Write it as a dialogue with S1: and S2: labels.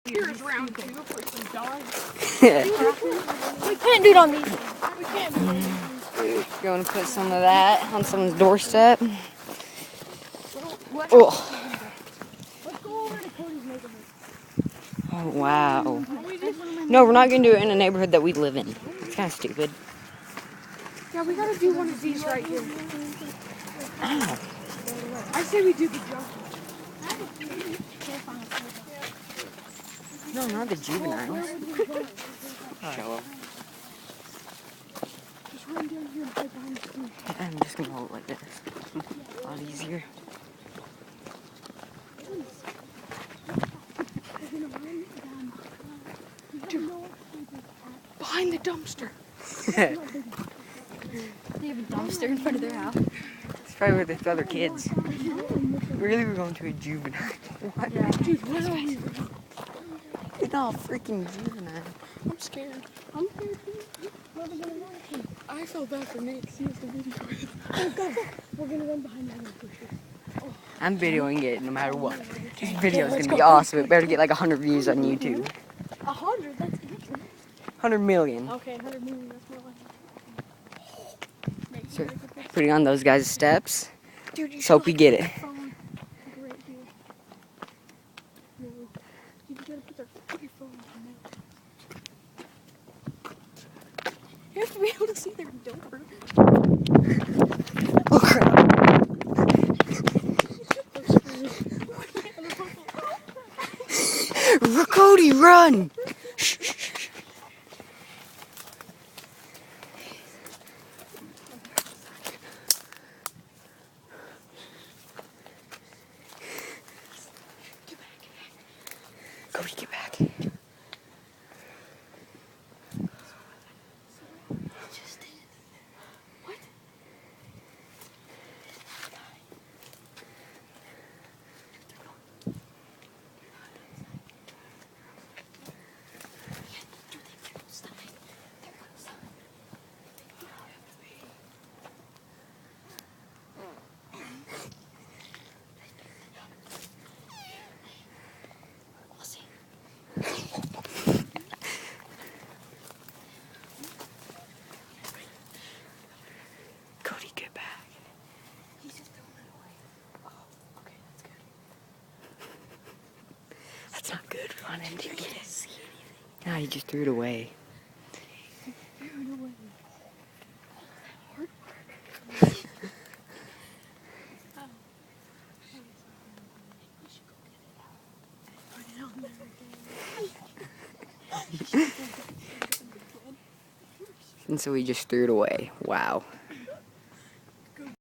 S1: Here's round 2 for some dogs.
S2: We can't do it on these.
S1: We can't do it.
S3: Going to put some of that on someone's doorstep.
S1: Let's
S3: Oh,
S2: go over to Cody's neighborhood.
S3: oh wow. No, we're not going to do it in a neighborhood that we live in. It's kind of stupid.
S1: Yeah, we gotta do one of these right here.
S3: Ow.
S1: I say we do the jump.
S3: No, not the juveniles.
S2: Shallow.
S1: Just run down here and play behind the screen.
S3: I'm just going to hold it like this. A lot easier.
S1: Dude, behind the dumpster.
S2: They have a dumpster in front of their house.
S3: It's probably where they throw their kids. Really, we're going to a juvenile. What?
S2: Yeah.
S1: Dude, where are we?
S3: It's all freaking juvenile.
S1: I'm scared. I'm scared too. Where are we gonna run? I felt bad for Nate because he has the video. Oh, go. We're gonna run behind the bushes.
S3: I'm videoing it no matter what. This video is going to be awesome. It better get like 100 views on YouTube.
S1: 100? That's it.
S3: 100 million.
S1: Okay, 100 million. That's more like.
S3: So, putting on those guys' steps.
S1: Dude, you
S3: So hope we get it.
S1: phone right here. No, you gotta put your phone on there. You have to be able to see their door.
S3: Oh crap. Cody, run! Cody, get back.
S1: What?
S3: Cody, get back.
S1: He's just throwing it away. Oh, okay, that's good.
S3: That's not good. Run and get it. Nah, he just threw it away.
S1: Threw it away. Hard work.
S3: And so he just threw it away. Wow.